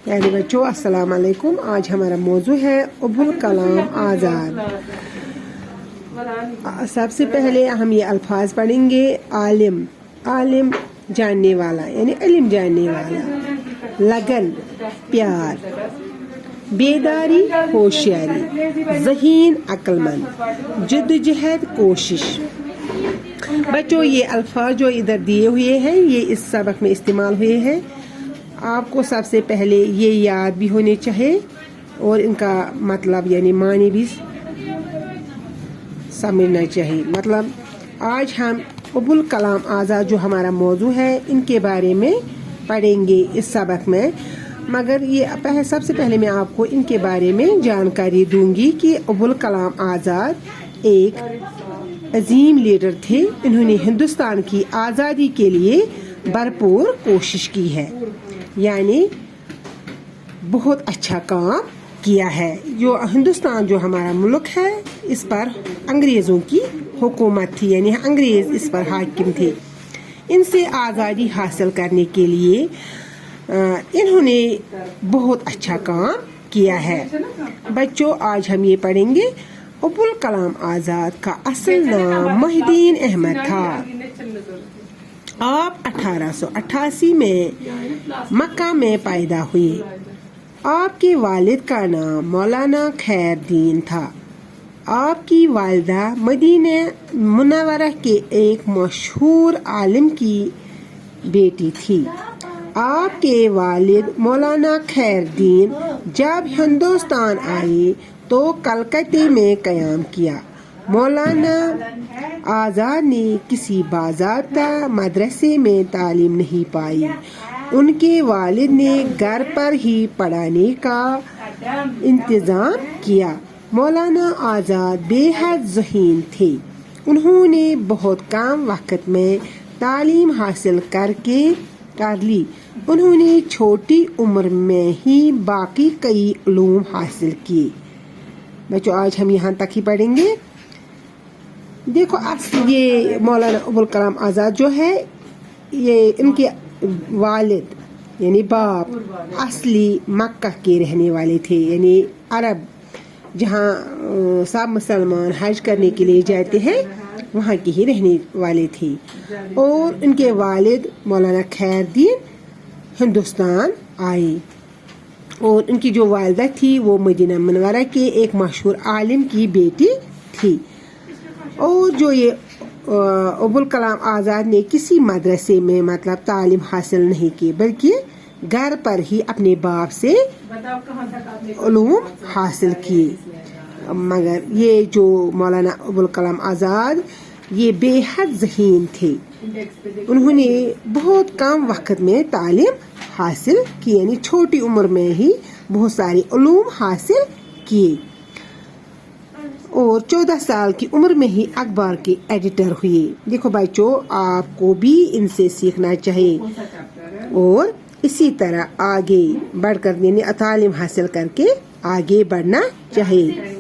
यानी बच्चों अस्सलाम वालेकुम। आज हमारा मौजू है अबुल कलाम आज़ाद। सबसे पहले हम ये अल्फाज पढ़ेंगे। आलिम, आलिम जानने वाला यानी इल्म जानने वाला। लगन प्यार, बेदारी होशियारी, ज़हीन अक्लमंद, जद्दोजहद कोशिश। बच्चों ये अल्फाज जो इधर दिए हुए हैं ये इस सबक में इस्तेमाल हुए हैं। आपको सबसे पहले ये याद भी होने चाहिए और इनका मतलब यानी मानी भी समझना चाहिए। मतलब आज हम अबुल कलाम आज़ाद जो हमारा मौजू है इनके बारे में पढ़ेंगे इस सबक में। मगर ये सबसे पहले मैं आपको इनके बारे में जानकारी दूंगी कि अबुल कलाम आज़ाद एक अजीम लीडर थे। इन्होंने हिंदुस्तान की आज़ादी के लिए भरपूर कोशिश की है, यानी बहुत अच्छा काम किया है। जो हिंदुस्तान जो हमारा मुल्क है इस पर अंग्रेज़ों की हुकूमत थी, यानी अंग्रेज़ इस पर हाकिम थे। इनसे आज़ादी हासिल करने के लिए इन्होंने बहुत अच्छा काम किया है। बच्चों आज हम ये पढ़ेंगे अबुल कलाम आज़ाद का असल नाम मोहिउद्दीन अहमद था। आप 1888 में मक्का में पैदा हुए। आपके वालिद का नाम मौलाना खैरुद्दीन था। आपकी वालिदा मदीना मुनव्वरा के एक मशहूर आलिम की बेटी थी। आपके वालिद मौलाना खैरुद्दीन जब हिंदुस्तान आए तो कलकत्ते में क़याम किया। मौलाना आज़ाद ने किसी बाज़ाब्ता मदरसे में तालीम नहीं पाई। उनके वालिद ने घर पर ही पढ़ाने का इंतज़ाम किया। मौलाना आज़ाद बेहद ज़हीन थे। उन्होंने बहुत कम वक्त में तालीम हासिल कर ली। उन्होंने छोटी उम्र में ही बाकी कई उलूम हासिल किए। बच्चों आज हम यहाँ तक ही पढ़ेंगे। देखो ये मौलाना अबुल कलाम आज़ाद जो है ये इनके वालिद यानी बाप असली मक्का के रहने वाले थे, यानी अरब जहाँ सब मुसलमान हज करने के लिए जाते हैं वहाँ के ही रहने वाले थे। और इनके वालिद मौलाना खैरुद्दीन हिंदुस्तान आए और इनकी जो वालिदा थी वो मदीना मुनव्वरा के एक मशहूर आलिम की बेटी थी। और जो ये अबुल कलाम आज़ाद ने किसी मदरसे में मतलब तालीम हासिल नहीं की, बल्कि घर पर ही अपने बाप से उलूम हासिल किए। मगर ये जो मौलाना अबुल कलाम आज़ाद ये बेहद ज़हीन थे। उन्होंने बहुत कम वक्त में तालीम हासिल की, यानी छोटी उम्र में ही बहुत सारे उलूम हासिल किए। और 14 साल की उम्र में ही अखबार के एडिटर हुए। देखो बच्चों आपको भी इनसे सीखना चाहिए और इसी तरह आगे बढ़कर यानी तालीम हासिल करके आगे बढ़ना चाहिए।